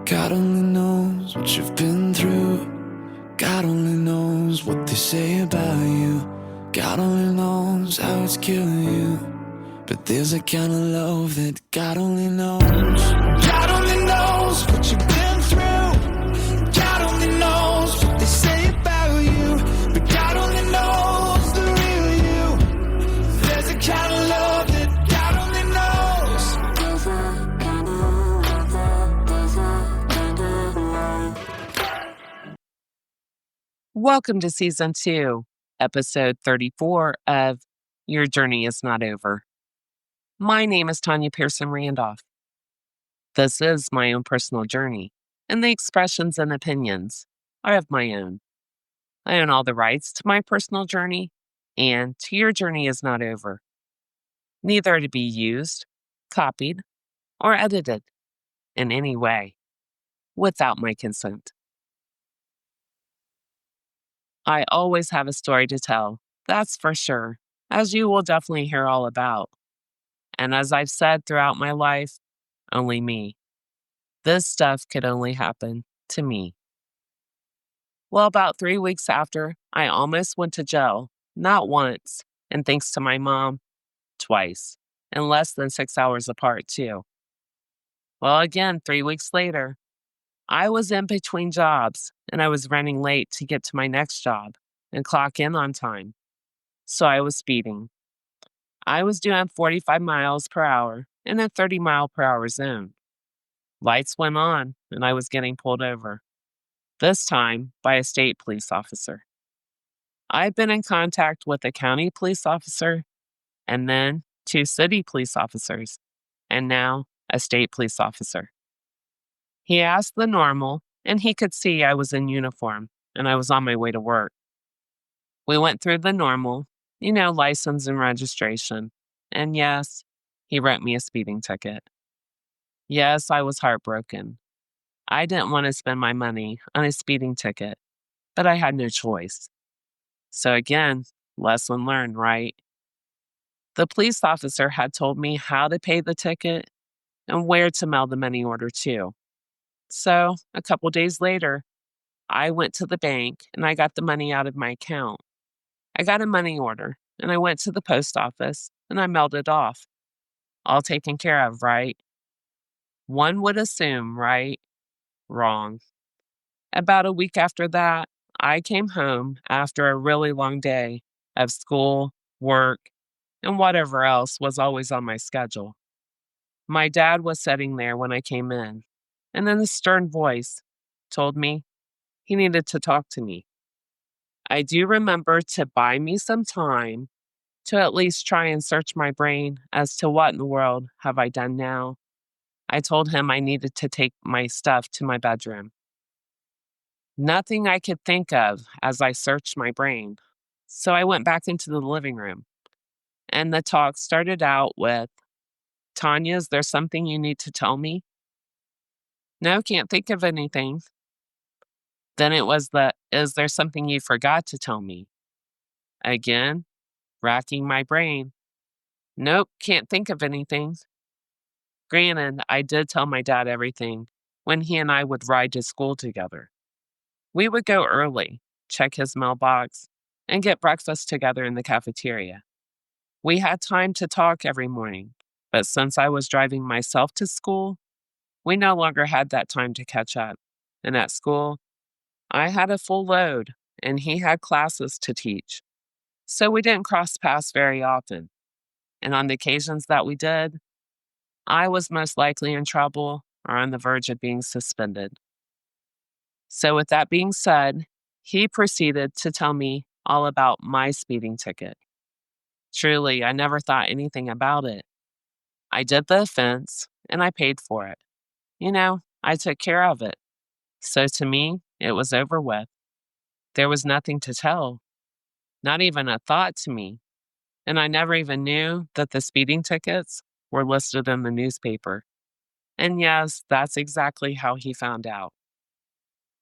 God only knows what you've been through. God only knows what they say about you. God only knows how it's killing you. But there's a kind of love that God only knows. God only knows what you've been through. God only knows what they say about you. But God only knows the real you. There's a kind of love that God only knows. Welcome to Season 2, Episode 34 of Your Journey Is Not Over. My name is Tanya Pearson Randolph. This is my own personal journey, and the expressions and opinions are of my own. I own all the rights to my personal journey, and to your journey is not over. Neither are to be used, copied, or edited in any way without my consent. I always have a story to tell, that's for sure, as you will definitely hear all about. And as I've said throughout my life, only me. This stuff could only happen to me. Well, about 3 weeks after, I almost went to jail, not once, and thanks to my mom, twice, and less than 6 hours apart, too. Well, again, 3 weeks later, I was in between jobs, and I was running late to get to my next job and clock in on time. So I was speeding. I was doing 45 miles per hour in a 30-mile-per-hour zone. Lights went on, and I was getting pulled over, this time by a state police officer. I've been in contact with a county police officer, and then 2 city police officers, and now a state police officer. He asked the normal, and he could see I was in uniform, and I was on my way to work. We went through the normal, license and registration, and yes, he wrote me a speeding ticket. Yes, I was heartbroken. I didn't want to spend my money on a speeding ticket, but I had no choice. So again, lesson learned, right? The police officer had told me how to pay the ticket and where to mail the money order to. So a couple days later, I went to the bank and I got the money out of my account. I got a money order and I went to the post office and I mailed it off. All taken care of, right? One would assume, right? Wrong. About a week after that, I came home after a really long day of school, work, and whatever else was always on my schedule. My dad was sitting there when I came in, and in a stern voice, told me he needed to talk to me. I do remember to buy me some time to at least try and search my brain as to what in the world have I done now. I told him I needed to take my stuff to my bedroom. Nothing I could think of as I searched my brain. So I went back into the living room. And the talk started out with, Tanya, is there something you need to tell me? No, can't think of anything. Then it was is there something you forgot to tell me? Again, racking my brain. Nope, can't think of anything. Granted, I did tell my dad everything when he and I would ride to school together. We would go early, check his mailbox, and get breakfast together in the cafeteria. We had time to talk every morning, but since I was driving myself to school, we no longer had that time to catch up. And at school, I had a full load, and he had classes to teach. So we didn't cross paths very often. And on the occasions that we did, I was most likely in trouble or on the verge of being suspended. So with that being said, he proceeded to tell me all about my speeding ticket. Truly, I never thought anything about it. I did the offense, and I paid for it. I took care of it. So to me, it was over with. There was nothing to tell, not even a thought to me. And I never even knew that the speeding tickets were listed in the newspaper. And yes, that's exactly how he found out.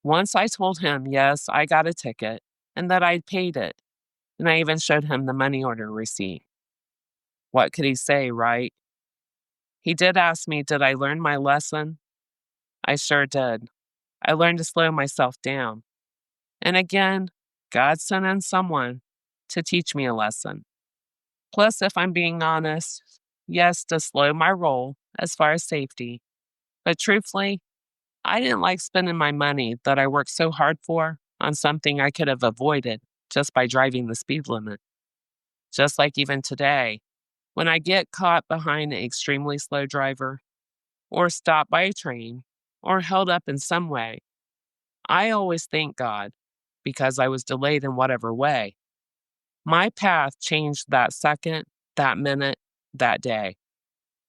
Once I told him, yes, I got a ticket and that I'd paid it. And I even showed him the money order receipt. What could he say, right? He did ask me, did I learn my lesson? I sure did. I learned to slow myself down. And again, God sent in someone to teach me a lesson. Plus, if I'm being honest, yes, to slow my roll as far as safety. But truthfully, I didn't like spending my money that I worked so hard for on something I could have avoided just by driving the speed limit. Just like even today, when I get caught behind an extremely slow driver, or stopped by a train, or held up in some way, I always thank God because I was delayed in whatever way. My path changed that second, that minute, that day.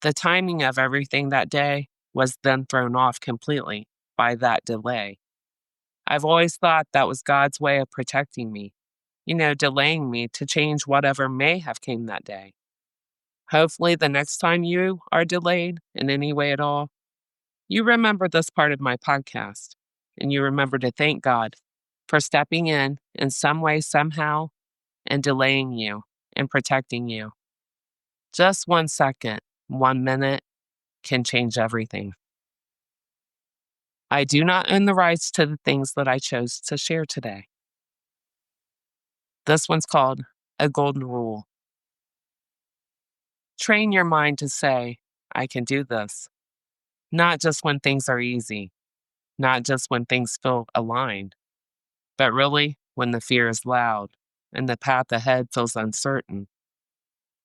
The timing of everything that day was then thrown off completely by that delay. I've always thought that was God's way of protecting me, delaying me to change whatever may have came that day. Hopefully, the next time you are delayed in any way at all, you remember this part of my podcast and you remember to thank God for stepping in some way, somehow, and delaying you and protecting you. Just 1 second, 1 minute can change everything. I do not own the rights to the things that I chose to share today. This one's called A Golden Rule. Train your mind to say, I can do this. Not just when things are easy, not just when things feel aligned, but really when the fear is loud and the path ahead feels uncertain.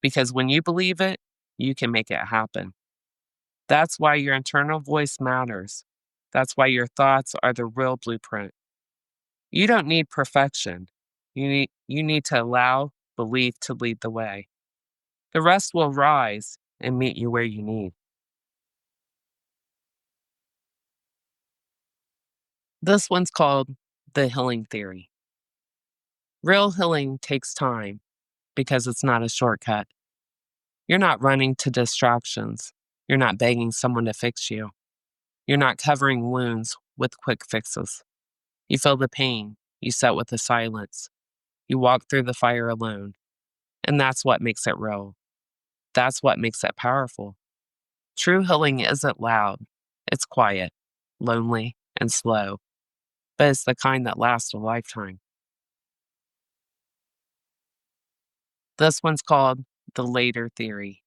Because when you believe it, you can make it happen. That's why your internal voice matters. That's why your thoughts are the real blueprint. You don't need perfection. You need to allow belief to lead the way. The rest will rise and meet you where you need. This one's called the healing theory. Real healing takes time because it's not a shortcut. You're not running to distractions. You're not begging someone to fix you. You're not covering wounds with quick fixes. You feel the pain. You sit with the silence. You walk through the fire alone. And that's what makes it real. That's what makes it powerful. True healing isn't loud. It's quiet, lonely, and slow. But it's the kind that lasts a lifetime. This one's called the later theory.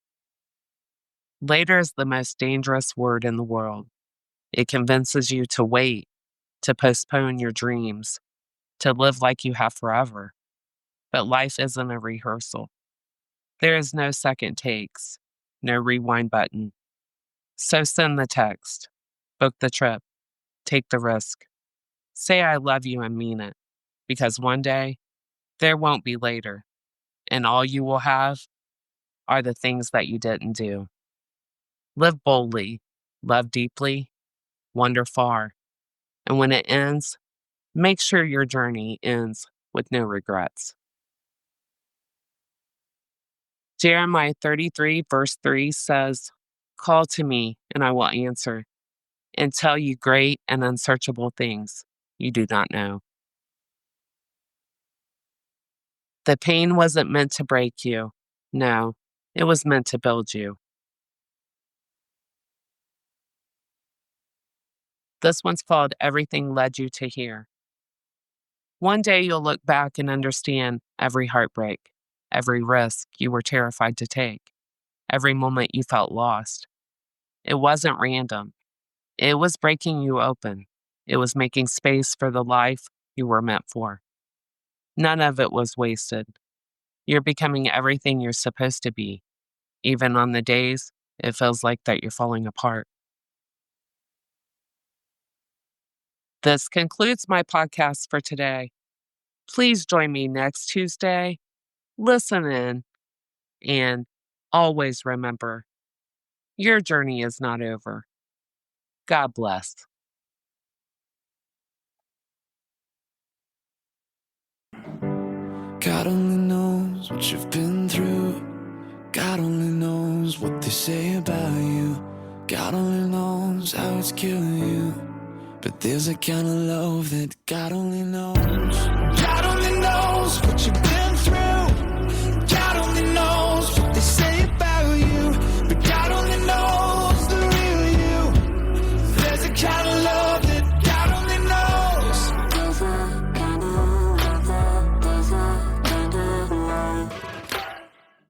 Later is the most dangerous word in the world. It convinces you to wait, to postpone your dreams, to live like you have forever. But life isn't a rehearsal. There is no second takes, no rewind button. So send the text, book the trip, take the risk. Say I love you and mean it, because one day there won't be later, and all you will have are the things that you didn't do. Live boldly, love deeply, wander far, and when it ends, make sure your journey ends with no regrets. Jeremiah 33 verse 3 says, "Call to me, and I will answer, and tell you great and unsearchable things you do not know." The pain wasn't meant to break you. No, it was meant to build you. This one's called Everything Led You to Here. One day you'll look back and understand every heartbreak, every risk you were terrified to take, every moment you felt lost. It wasn't random. It was breaking you open. It was making space for the life you were meant for. None of it was wasted. You're becoming everything you're supposed to be, even on the days it feels like that you're falling apart. This concludes my podcast for today. Please join me next Tuesday. Listen in, and always remember, your journey is not over. God bless. God only knows what you've been through. God only knows what they say about you. God only knows how it's killing you. But there's a kind of love that God only knows. God only knows what you've been